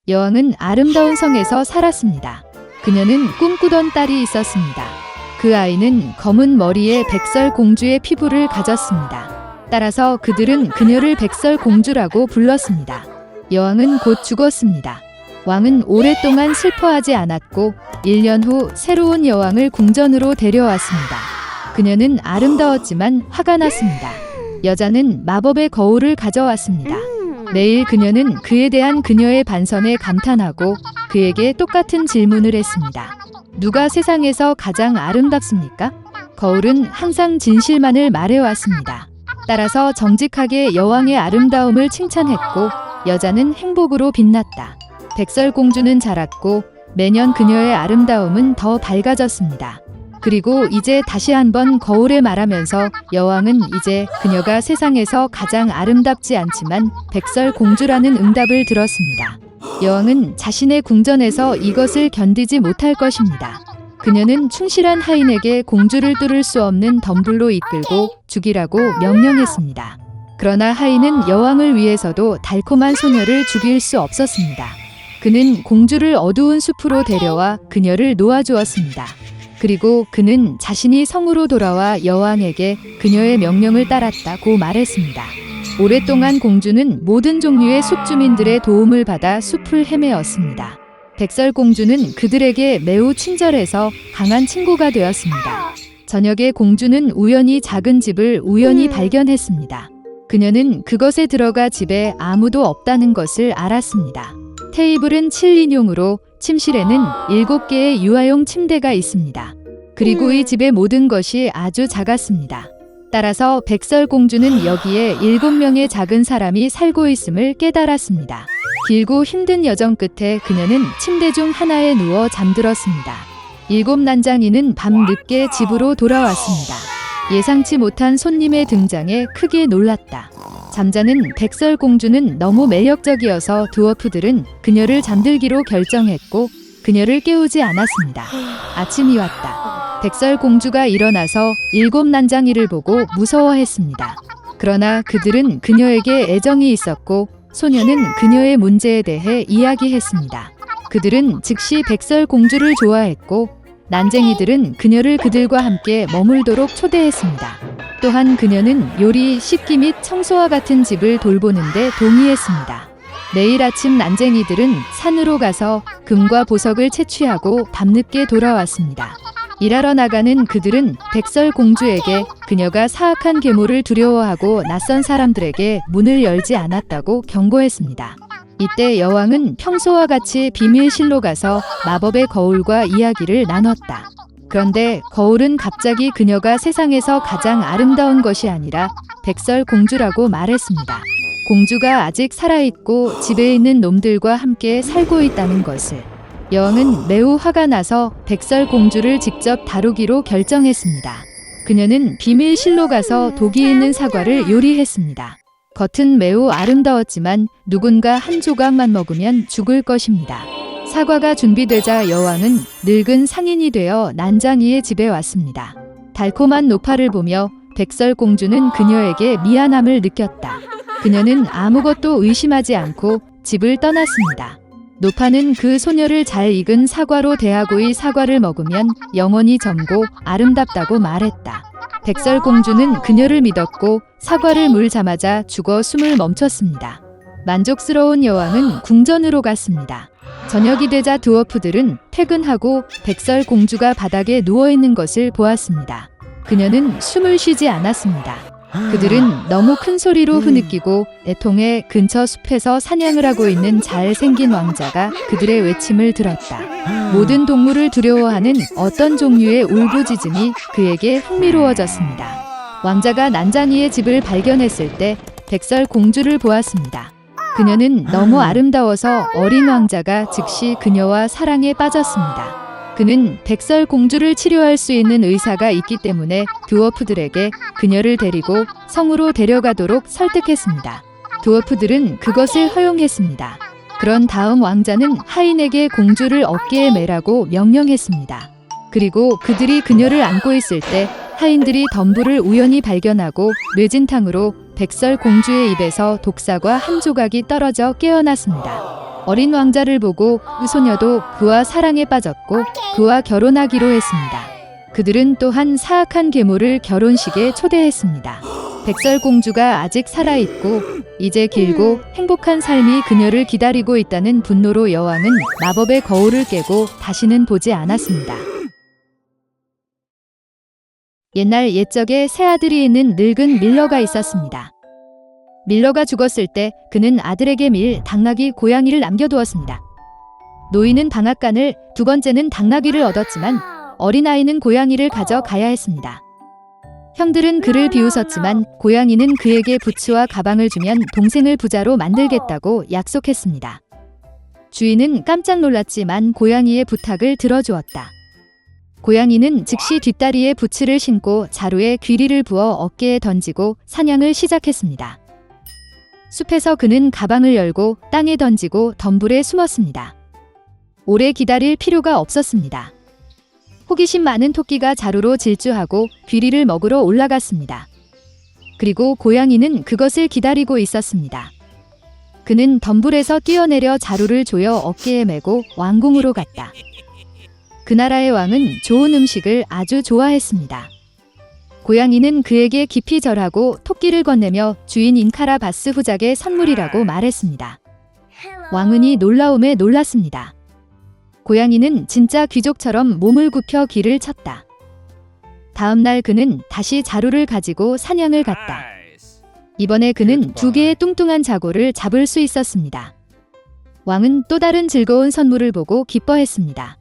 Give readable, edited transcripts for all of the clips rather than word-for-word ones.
여왕은 아름다운 성에서 살았습니다. 그녀는 꿈꾸던 딸이 있었습니다. 그 아이는 검은 머리에 백설공주의 피부를 가졌습니다. 따라서 그들은 그녀를 백설공주라고 불렀습니다. 여왕은 곧 죽었습니다. 왕은 오랫동안 슬퍼하지 않았고 1년 후 새로운 여왕을 궁전으로 데려왔습니다. 그녀는 아름다웠지만 화가 났습니다. 여자는 마법의 거울을 가져왔습니다. 매일 그녀는 그에 대한 그녀의 반선에 감탄하고 그에게 똑같은 질문을 했습니다. 누가 세상에서 가장 아름답습니까? 거울은 항상 진실만을 말해왔습니다. 따라서 정직하게 여왕의 아름다움을 칭찬했고 여자는 행복으로 빛났다. 백설공주는 자랐고 매년 그녀의 아름다움은 더 밝아졌습니다. 그리고 이제 다시 한번 거울에 말하면서 여왕은 이제 그녀가 세상에서 가장 아름답지 않지만 백설공주라는 응답을 들었습니다. 여왕은 자신의 궁전에서 이것을 견디지 못할 것입니다. 그녀는 충실한 하인에게 공주를 뚫을 수 없는 덤불로 이끌고 죽이라고 명령했습니다. 그러나 하인은 여왕을 위해서도 달콤한 소녀를 죽일 수 없었습니다. 그는 공주를 어두운 숲으로 데려와 그녀를 놓아주었습니다. 그리고 그는 자신이 성으로 돌아와 여왕에게 그녀의 명령을 따랐다고 말했습니다. 오랫동안 공주는 모든 종류의 숲 주민들의 도움을 받아 숲을 헤매었습니다. 백설공주는 그들에게 매우 친절해서 강한 친구가 되었습니다. 저녁에 공주는 우연히 작은 집을 우연히 발견했습니다. 그녀는 그것에 들어가 집에 아무도 없다는 것을 알았습니다. 테이블은 7인용으로 침실에는 7개의 유아용 침대가 있습니다. 그리고 이 집의 모든 것이 아주 작았습니다. 따라서 백설공주는 여기에 7명의 작은 사람이 살고 있음을 깨달았습니다. 길고 힘든 여정 끝에 그녀는 침대 중 하나에 누워 잠들었습니다. 7 난장이는 밤 늦게 집으로 돌아왔습니다. 예상치 못한 손님의 등장에 크게 놀랐다. 잠자는 백설공주는 너무 매력적이어서 드워프들은 그녀를 잠들기로 결정했고 그녀를 깨우지 않았습니다. 아침이 왔다. 백설공주가 일어나서 7 난장이를 보고 무서워했습니다. 그러나 그들은 그녀에게 애정이 있었고 소녀는 그녀의 문제에 대해 이야기했습니다. 그들은 즉시 백설공주를 좋아했고 난쟁이들은 그녀를 그들과 함께 머물도록 초대했습니다. 또한 그녀는 요리, 씻기 및 청소와 같은 집을 돌보는데 동의했습니다. 내일 아침 난쟁이들은 산으로 가서 금과 보석을 채취하고 밤늦게 돌아왔습니다. 일하러 나가는 그들은 백설공주에게 그녀가 사악한 괴물을 두려워하고 낯선 사람들에게 문을 열지 않았다고 경고했습니다. 이때 여왕은 평소와 같이 비밀실로 가서 마법의 거울과 이야기를 나눴다. 그런데 거울은 갑자기 그녀가 세상에서 가장 아름다운 것이 아니라 백설공주라고 말했습니다. 공주가 아직 살아있고 집에 있는 놈들과 함께 살고 있다는 것을. 여왕은 매우 화가 나서 백설공주를 직접 다루기로 결정했습니다. 그녀는 비밀실로 가서 독이 있는 사과를 요리했습니다. 겉은 매우 아름다웠지만 누군가 한 조각만 먹으면 죽을 것입니다. 사과가 준비되자 여왕은 늙은 상인이 되어 난장이의 집에 왔습니다. 달콤한 노파를 보며 백설공주는 그녀에게 미안함을 느꼈다. 그녀는 아무것도 의심하지 않고 집을 떠났습니다. 노파는 그 소녀를 잘 익은 사과로 대하고 이 사과를 먹으면 영원히 젊고 아름답다고 말했다. 백설공주는 그녀를 믿었고 사과를 물자마자 죽어 숨을 멈췄습니다. 만족스러운 여왕은 궁전으로 갔습니다. 저녁이 되자 드워프들은 퇴근하고 백설공주가 바닥에 누워있는 것을 보았습니다. 그녀는 숨을 쉬지 않았습니다. 그들은 너무 큰 소리로 흐느끼고 애통해 근처 숲에서 사냥을 하고 있는 잘생긴 왕자가 그들의 외침을 들었다. 모든 동물을 두려워하는 어떤 종류의 울부짖음이 그에게 흥미로워졌습니다. 왕자가 난장이의 집을 발견했을 때 백설공주를 보았습니다. 그녀는 너무 아름다워서 어린 왕자가 즉시 그녀와 사랑에 빠졌습니다. 그는 백설공주를 치료할 수 있는 의사가 있기 때문에 드워프들에게 그녀를 데리고 성으로 데려가도록 설득했습니다. 드워프들은 그것을 허용했습니다. 그런 다음 왕자는 하인에게 공주를 어깨에 매라고 명령했습니다. 그리고 그들이 그녀를 안고 있을 때 하인들이 덤불을 우연히 발견하고 뇌진탕으로 백설공주의 입에서 독사과 한 조각이 떨어져 깨어났습니다. 어린 왕자를 보고 그 소녀도 그와 사랑에 빠졌고 그와 결혼하기로 했습니다. 그들은 또한 사악한 괴물을 결혼식에 초대했습니다. 백설공주가 아직 살아있고 이제 길고 행복한 삶이 그녀를 기다리고 있다는 분노로 여왕은 마법의 거울을 깨고 다시는 보지 않았습니다. 옛날 옛적에 새아들이 있는 늙은 밀러가 있었습니다. 밀러가 죽었을 때 그는 아들에게 당나귀 고양이를 남겨두었습니다. 노인은 방앗간을, 두 번째는 당나귀를 얻었지만 어린아이는 고양이를 가져가야 했습니다. 형들은 그를 비웃었지만 고양이는 그에게 부츠와 가방을 주면 동생을 부자로 만들겠다고 약속했습니다. 주인은 깜짝 놀랐지만 고양이의 부탁을 들어주었다. 고양이는 즉시 뒷다리에 부츠를 신고 자루에 귀리를 부어 어깨에 던지고 사냥을 시작했습니다. 숲에서 그는 가방을 열고 땅에 던지고 덤불에 숨었습니다. 오래 기다릴 필요가 없었습니다. 호기심 많은 토끼가 자루로 질주하고 귀리를 먹으러 올라갔습니다. 그리고 고양이는 그것을 기다리고 있었습니다. 그는 덤불에서 뛰어내려 자루를 조여 어깨에 메고 왕궁으로 갔다. 그 나라의 왕은 좋은 음식을 아주 좋아했습니다. 고양이는 그에게 깊이 절하고 토끼를 건네며 주인 인카라바스 후작의 선물이라고 말했습니다. 왕은 이 놀라움에 놀랐습니다. 고양이는 진짜 귀족처럼 몸을 굽혀 길을 쳤다. 다음 날 그는 다시 자루를 가지고 사냥을 갔다. 이번에 그는 2개의 뚱뚱한 자고를 잡을 수 있었습니다. 왕은 또 다른 즐거운 선물을 보고 기뻐했습니다.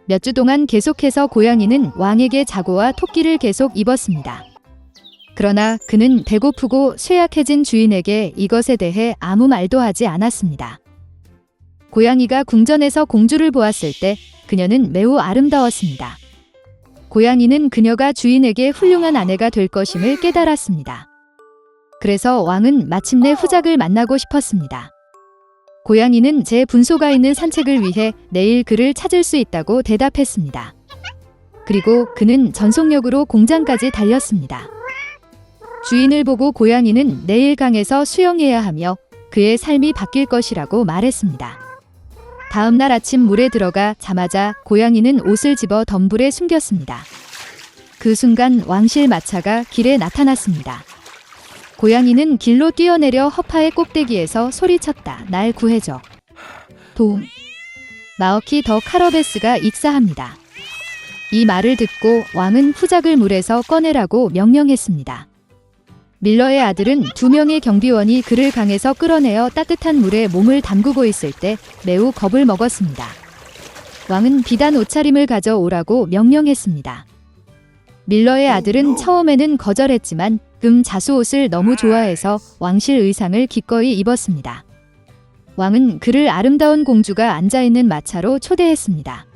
몇 주 동안 계속해서 고양이는 왕에게 자고와 토끼를 계속 입었습니다. 그러나 그는 배고프고 쇠약해진 주인에게 이것에 대해 아무 말도 하지 않았습니다. 고양이가 궁전에서 공주를 보았을 때 그녀는 매우 아름다웠습니다. 고양이는 그녀가 주인에게 훌륭한 아내가 될 것임을 깨달았습니다. 그래서 왕은 마침내 후작을 만나고 싶었습니다. 고양이는 제 분소가 있는 산책을 위해 내일 그를 찾을 수 있다고 대답했습니다. 그리고 그는 전속력으로 공장까지 달렸습니다. 주인을 보고 고양이는 내일 강에서 수영해야 하며 그의 삶이 바뀔 것이라고 말했습니다. 다음 날 아침 물에 들어가 자마자 고양이는 옷을 집어 덤불에 숨겼습니다. 그 순간 왕실 마차가 길에 나타났습니다. 고양이는 길로 뛰어내려 허파의 꼭대기에서 소리쳤다. 날 구해줘. 도움. 마어키 더 카러베스가 익사합니다. 이 말을 듣고 왕은 후작을 물에서 꺼내라고 명령했습니다. 밀러의 아들은 2명의 경비원이 그를 강에서 끌어내어 따뜻한 물에 몸을 담그고 있을 때 매우 겁을 먹었습니다. 왕은 비단 옷차림을 가져오라고 명령했습니다. 밀러의 아들은 처음에는 거절했지만 자수 옷을 너무 좋아해서 왕실 의상을 기꺼이 입었습니다. 왕은 그를 아름다운 공주가 앉아있는 마차로 초대했습니다.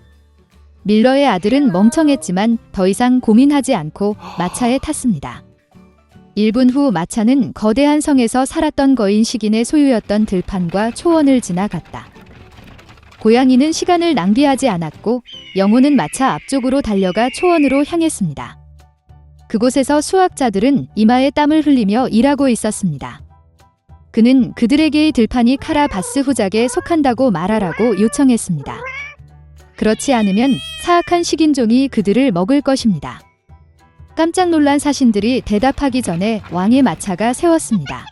밀러의 아들은 멍청했지만 더 이상 고민하지 않고 마차에 탔습니다. 1분 후 마차는 거대한 성에서 살았던 거인 식인의 소유였던 들판과 초원을 지나갔다. 고양이는 시간을 낭비하지 않았고 영혼은 마차 앞쪽으로 달려가 초원으로 향했습니다. 그곳에서 수학자들은 이마에 땀을 흘리며 일하고 있었습니다. 그는 그들에게 이 들판이 카라바스 후작에 속한다고 말하라고 요청했습니다. 그렇지 않으면 사악한 식인종이 그들을 먹을 것입니다. 깜짝 놀란 사신들이 대답하기 전에 왕의 마차가 세웠습니다.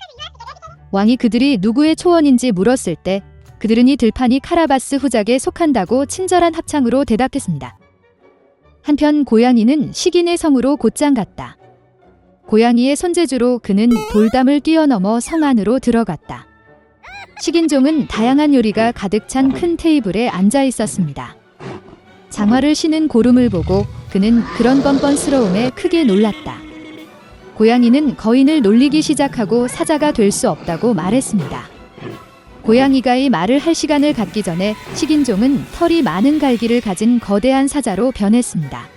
왕이 그들이 누구의 초원인지 물었을 때 그들은 이 들판이 카라바스 후작에 속한다고 친절한 합창으로 대답했습니다. 한편 고양이는 식인의 성으로 곧장 갔다. 고양이의 손재주로 그는 돌담을 뛰어넘어 성 안으로 들어갔다. 식인종은 다양한 요리가 가득 찬 큰 테이블에 앉아 있었습니다. 장화를 신은 고름을 보고 그는 그런 뻔뻔스러움에 크게 놀랐다. 고양이는 거인을 놀리기 시작하고 사자가 될 수 없다고 말했습니다. 고양이가 이 말을 할 시간을 갖기 전에 식인종은 털이 많은 갈기를 가진 거대한 사자로 변했습니다.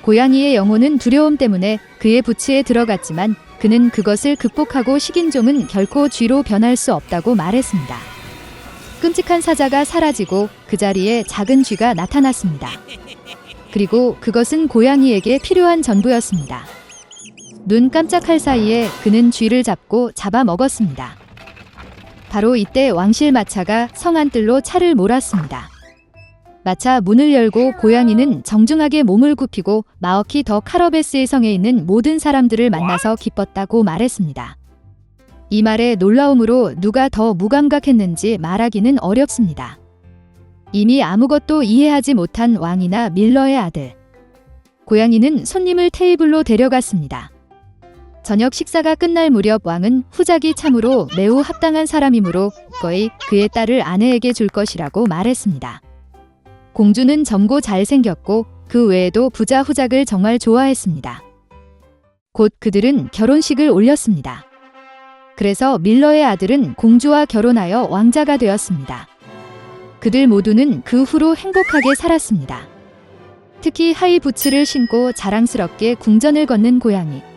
고양이의 영혼은 두려움 때문에 그의 부츠에 들어갔지만 그는 그것을 극복하고 식인종은 결코 쥐로 변할 수 없다고 말했습니다. 끔찍한 사자가 사라지고 그 자리에 작은 쥐가 나타났습니다. 그리고 그것은 고양이에게 필요한 전부였습니다. 눈 깜짝할 사이에 그는 쥐를 잡고 잡아먹었습니다. 바로 이때 왕실 마차가 성안뜰로 차를 몰았습니다. 마차 문을 열고 고양이는 정중하게 몸을 굽히고 마어키 더 카러베스의 성에 있는 모든 사람들을 만나서 기뻤다고 말했습니다. 이 말의 놀라움으로 누가 더 무감각했는지 말하기는 어렵습니다. 이미 아무것도 이해하지 못한 왕이나 밀러의 아들. 고양이는 손님을 테이블로 데려갔습니다. 저녁 식사가 끝날 무렵 왕은 후작이 참으로 매우 합당한 사람이므로 거의 그의 딸을 아내에게 줄 것이라고 말했습니다. 공주는 젊고 잘생겼고 그 외에도 부자 후작을 정말 좋아했습니다. 곧 그들은 결혼식을 올렸습니다. 그래서 밀러의 아들은 공주와 결혼하여 왕자가 되었습니다. 그들 모두는 그 후로 행복하게 살았습니다. 특히 하이 부츠를 신고 자랑스럽게 궁전을 걷는 고양이.